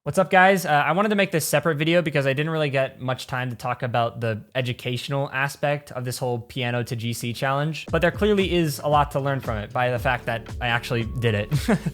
What's up, guys? I wanted to make this separate video because I didn't really get much time to talk about the educational aspect of this whole piano to GC challenge, but there clearly is a lot to learn from it by the fact that I actually did it.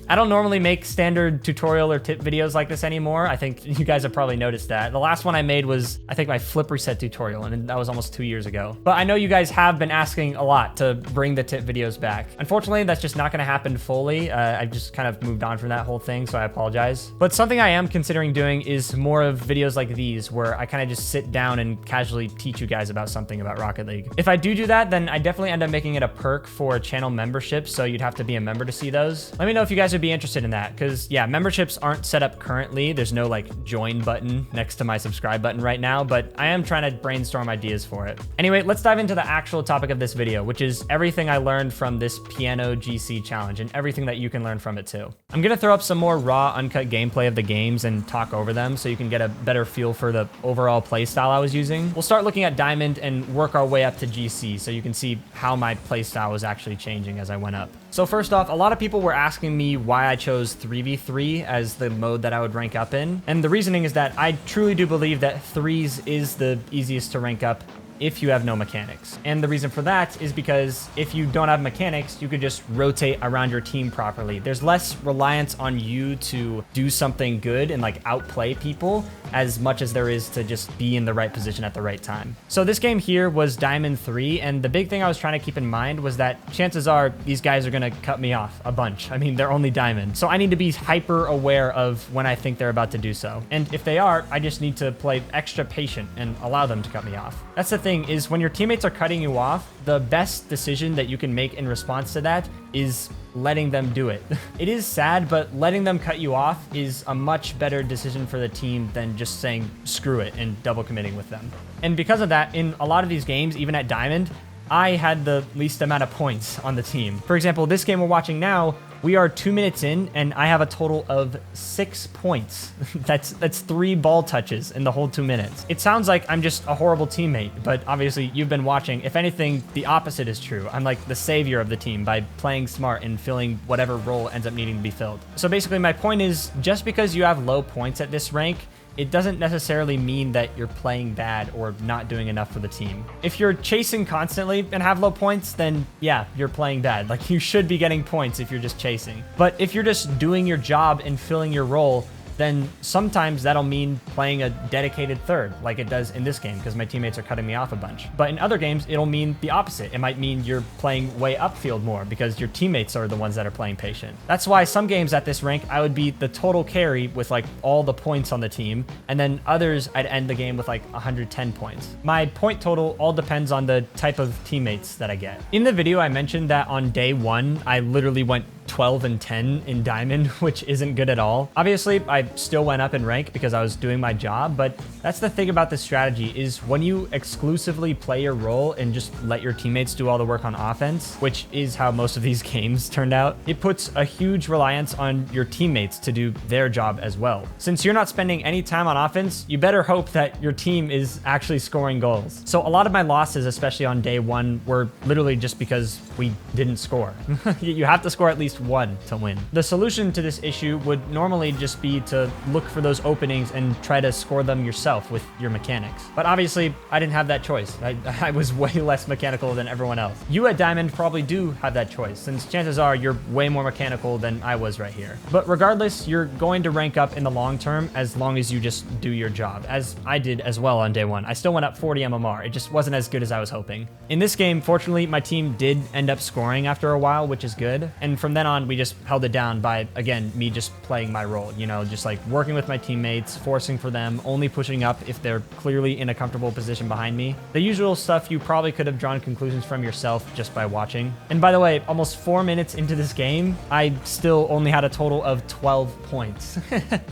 I don't normally make standard tutorial or tip videos like this anymore. I think you guys have probably noticed that. The last one I made was, I think, my flip reset tutorial, and that was almost 2 years ago. But I know you guys have been asking a lot to bring the tip videos back. Unfortunately, that's just not going to happen fully. I've just kind of moved on from that whole thing, so I apologize. But something I am considering doing is more of videos like these where I kind of just sit down and casually teach you guys about something about Rocket League. If I do that, then I definitely end up making it a perk for channel membership, so you'd have to be a member to see those. Let me know if you guys would be interested in that, because yeah, memberships aren't set up currently. There's no like join button next to my subscribe button right now, but I am trying to brainstorm ideas for it. Anyway, let's dive into the actual topic of this video, which is everything I learned from this piano GC challenge and everything that you can learn from it too. I'm gonna throw up some more raw, uncut gameplay of the games and talk over them so you can get a better feel for the overall play style I was using. We'll start looking at Diamond and work our way up to GC so you can see how my play style was actually changing as I went up. So first off, a lot of people were asking me why I chose 3v3 as the mode that I would rank up in. And the reasoning is that I truly do believe that threes is the easiest to rank up if you have no mechanics. And the reason for that is because if you don't have mechanics, you could just rotate around your team properly. There's less reliance on you to do something good and like outplay people as much as there is to just be in the right position at the right time. So this game here was Diamond 3, and the big thing I was trying to keep in mind was that chances are these guys are gonna cut me off a bunch. I mean, they're only Diamond. So I need to be hyper aware of when I think they're about to do so. And if they are, I just need to play extra patient and allow them to cut me off. That's the thing, is when your teammates are cutting you off, the best decision that you can make in response to that is letting them do it. It is sad, but letting them cut you off is a much better decision for the team than just saying screw it and double committing with them. And because of that, in a lot of these games, even at Diamond, I had the least amount of points on the team. For example, this game we're watching now, we are 2 minutes in and I have a total of 6 points. That's 3 ball touches in the whole 2 minutes. It sounds like I'm just a horrible teammate, but obviously you've been watching. If anything, the opposite is true. I'm like the savior of the team by playing smart and filling whatever role ends up needing to be filled. So basically my point is, just because you have low points at this rank, it doesn't necessarily mean that you're playing bad or not doing enough for the team. If you're chasing constantly and have low points, then yeah, you're playing bad. Like, you should be getting points if you're just chasing. But if you're just doing your job and filling your role, then sometimes that'll mean playing a dedicated third, like it does in this game, because my teammates are cutting me off a bunch. But in other games, it'll mean the opposite. It might mean you're playing way upfield more because your teammates are the ones that are playing patient. That's why some games at this rank, I would be the total carry with like all the points on the team, and then others, I'd end the game with like 110 points. My point total all depends on the type of teammates that I get. In the video, I mentioned that on day 1, I literally went 12 and 10 in Diamond, which isn't good at all. Obviously, I still went up in rank because I was doing my job, but that's the thing about this strategy is when you exclusively play your role and just let your teammates do all the work on offense, which is how most of these games turned out, it puts a huge reliance on your teammates to do their job as well. Since you're not spending any time on offense, you better hope that your team is actually scoring goals. So a lot of my losses, especially on day 1, were literally just because we didn't score. You have to score at least 1 to win. The solution to this issue would normally just be to look for those openings and try to score them yourself with your mechanics. But obviously, I didn't have that choice. I was way less mechanical than everyone else. You at Diamond probably do have that choice, since chances are you're way more mechanical than I was right here. But regardless, you're going to rank up in the long term as long as you just do your job, as I did as well on day 1. I still went up 40 MMR. It just wasn't as good as I was hoping. In this game, fortunately, my team did end up scoring after a while, which is good. And from then on, we just held it down by, again, me just playing my role, you know, just like working with my teammates, forcing for them, only pushing up if they're clearly in a comfortable position behind me. The usual stuff you probably could have drawn conclusions from yourself just by watching. And by the way, almost 4 minutes into this game, I still only had a total of 12 points.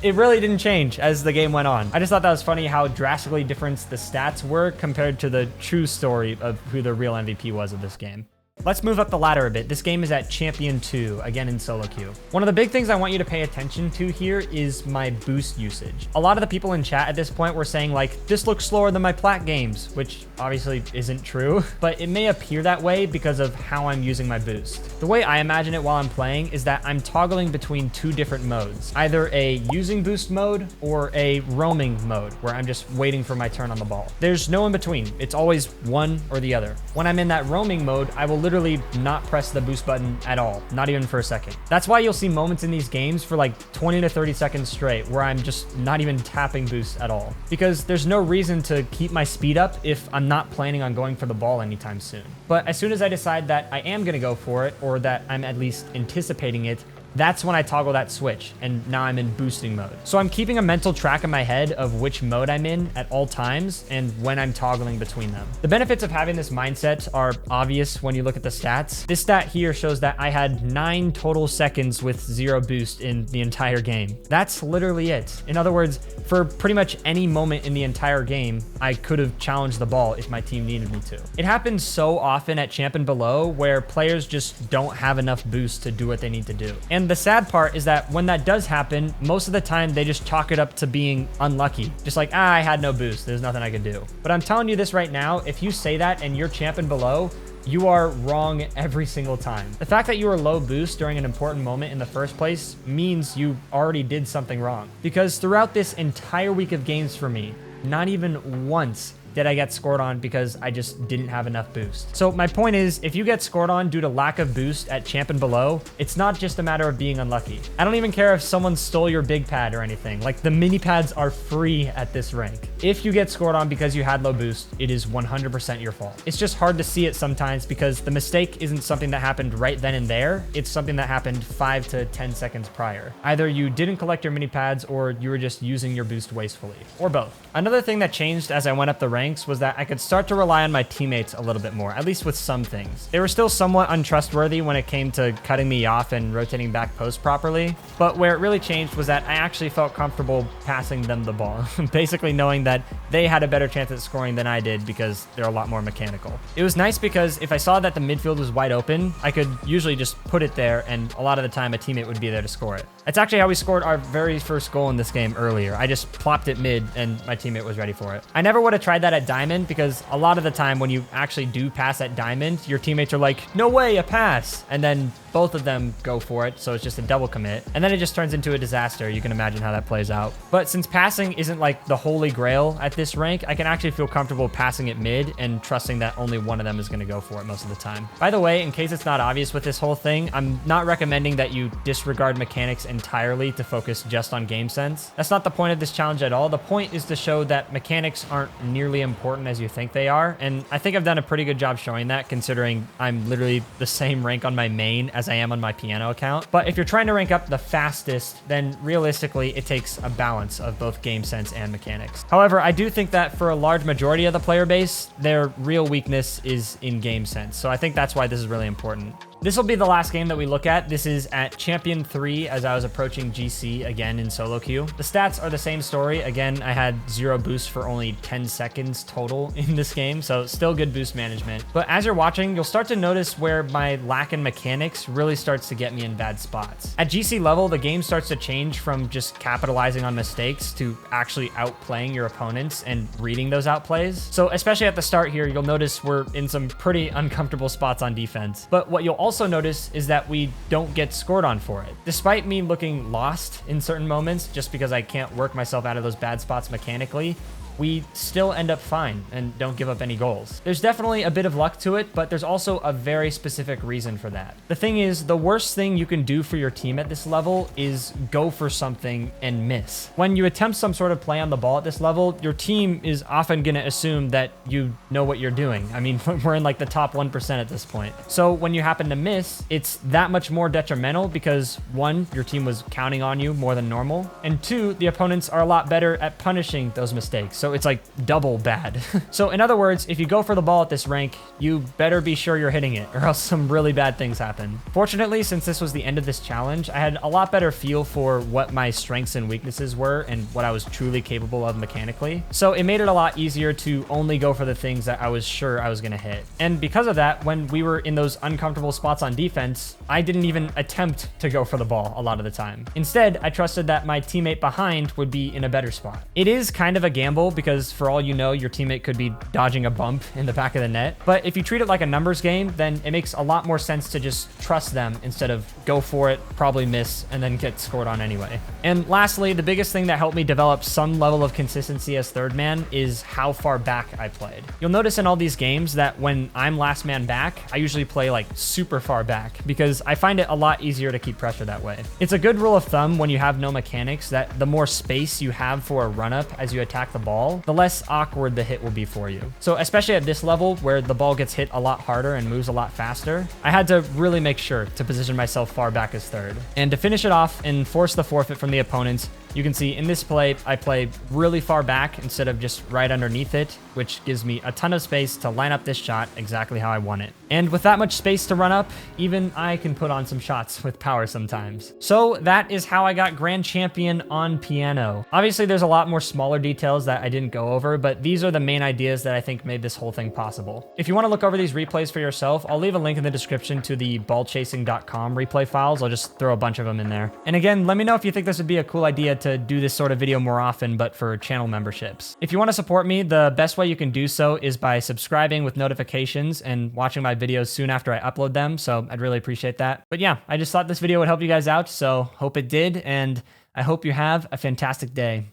It really didn't change as the game went on. I just thought that was funny how drastically different the stats were compared to the true story of who the real MVP was of this game. Let's move up the ladder a bit. This game is at Champion 2, again in solo queue. One of the big things I want you to pay attention to here is my boost usage. A lot of the people in chat at this point were saying like, this looks slower than my plat games, which obviously isn't true, but it may appear that way because of how I'm using my boost. The way I imagine it while I'm playing is that I'm toggling between two different modes, either a using boost mode or a roaming mode, where I'm just waiting for my turn on the ball. There's no in between. It's always one or the other. When I'm in that roaming mode, I will literally not press the boost button at all, not even for a second. That's why you'll see moments in these games for like 20 to 30 seconds straight where I'm just not even tapping boost at all, because there's no reason to keep my speed up if I'm not planning on going for the ball anytime soon. But as soon as I decide that I am going to go for it, or that I'm at least anticipating it, that's when I toggle that switch, and now I'm in boosting mode. So I'm keeping a mental track in my head of which mode I'm in at all times and when I'm toggling between them. The benefits of having this mindset are obvious when you look at the stats. This stat here shows that I had 9 total seconds with 0 boost in the entire game. That's literally it. In other words, for pretty much any moment in the entire game, I could have challenged the ball if my team needed me to. It happens so often at Champ and below where players just don't have enough boost to do what they need to do. And the sad part is that when that does happen, most of the time they just chalk it up to being unlucky. Just like, I had no boost, there's nothing I could do. But I'm telling you this right now, if you say that and you're Champ and below, you are wrong every single time. The fact that you were low boost during an important moment in the first place means you already did something wrong. Because throughout this entire week of games for me, not even once did I get scored on because I just didn't have enough boost. So my point is, if you get scored on due to lack of boost at Champ and below, it's not just a matter of being unlucky. I don't even care if someone stole your big pad or anything. Like, the mini pads are free at this rank. If you get scored on because you had low boost, it is 100% your fault. It's just hard to see it sometimes because the mistake isn't something that happened right then and there. It's something that happened 5 to 10 seconds prior. Either you didn't collect your mini pads or you were just using your boost wastefully, or both. Another thing that changed as I went up the ranks was that I could start to rely on my teammates a little bit more, at least with some things. They were still somewhat untrustworthy when it came to cutting me off and rotating back post properly, but where it really changed was that I actually felt comfortable passing them the ball, basically knowing that they had a better chance at scoring than I did because they're a lot more mechanical. It was nice because if I saw that the midfield was wide open, I could usually just put it there, and a lot of the time a teammate would be there to score it. That's actually how we scored our very first goal in this game earlier. I just plopped it mid and my teammate was ready for it. I never would have tried that at Diamond because a lot of the time when you actually do pass at Diamond, your teammates are like, no way, a pass. And then both of them go for it, so it's just a double commit. And then it just turns into a disaster. You can imagine how that plays out. But since passing isn't like the holy grail at this rank, I can actually feel comfortable passing it mid and trusting that only one of them is going to go for it most of the time. By the way, in case it's not obvious with this whole thing, I'm not recommending that you disregard mechanics entirely to focus just on game sense. That's not the point of this challenge at all. The point is to show that mechanics aren't nearly important as you think they are. And I think I've done a pretty good job showing that, considering I'm literally the same rank on my main as I am on my piano account. But if you're trying to rank up the fastest, then realistically, it takes a balance of both game sense and mechanics. However, I do think that for a large majority of the player base, their real weakness is in game sense. So I think that's why this is really important. This will be the last game that we look at. This is at Champion 3 as I was approaching GC again in solo queue. The stats are the same story. Again, I had 0 boost for only 10 seconds total in this game, so still good boost management. But as you're watching, you'll start to notice where my lack in mechanics really starts to get me in bad spots. At GC level, the game starts to change from just capitalizing on mistakes to actually outplaying your opponents and reading those outplays. So especially at the start here, you'll notice we're in some pretty uncomfortable spots on defense. But what you'll also notice is that we don't get scored on for it. Despite me looking lost in certain moments just because I can't work myself out of those bad spots mechanically, we still end up fine and don't give up any goals. There's definitely a bit of luck to it, but there's also a very specific reason for that. The thing is, the worst thing you can do for your team at this level is go for something and miss. When you attempt some sort of play on the ball at this level, your team is often going to assume that you know what you're doing. I mean, we're in like the top 1% at this point. So when you happen to miss, it's that much more detrimental because 1, your team was counting on you more than normal, and 2, the opponents are a lot better at punishing those mistakes. So So it's like double bad. So in other words, if you go for the ball at this rank, you better be sure you're hitting it, or else some really bad things happen. Fortunately, since this was the end of this challenge, I had a lot better feel for what my strengths and weaknesses were and what I was truly capable of mechanically. So it made it a lot easier to only go for the things that I was sure I was going to hit. And because of that, when we were in those uncomfortable spots on defense, I didn't even attempt to go for the ball a lot of the time. Instead, I trusted that my teammate behind would be in a better spot. It is kind of a gamble because for all you know, your teammate could be dodging a bump in the back of the net. But if you treat it like a numbers game, then it makes a lot more sense to just trust them instead of go for it, probably miss, and then get scored on anyway. And lastly, the biggest thing that helped me develop some level of consistency as third man is how far back I played. You'll notice in all these games that when I'm last man back, I usually play like super far back because I find it a lot easier to keep pressure that way. It's a good rule of thumb when you have no mechanics that the more space you have for a run up as you attack the ball, the less awkward the hit will be for you. So especially at this level where the ball gets hit a lot harder and moves a lot faster, I had to really make sure to position myself far back as third. And to finish it off and force the forfeit from the opponents, you can see in this play, I play really far back instead of just right underneath it, which gives me a ton of space to line up this shot exactly how I want it. And with that much space to run up, even I can put on some shots with power sometimes. So that is how I got Grand Champion on piano. Obviously, there's a lot more smaller details that I didn't go over, but these are the main ideas that I think made this whole thing possible. If you want to look over these replays for yourself, I'll leave a link in the description to the ballchasing.com replay files. I'll just throw a bunch of them in there. And again, let me know if you think this would be a cool idea to do this sort of video more often, but for channel memberships. If you want to support me, the best way you can do so is by subscribing with notifications and watching my videos soon after I upload them, so I'd really appreciate that. But yeah, I just thought this video would help you guys out, so hope it did, and I hope you have a fantastic day.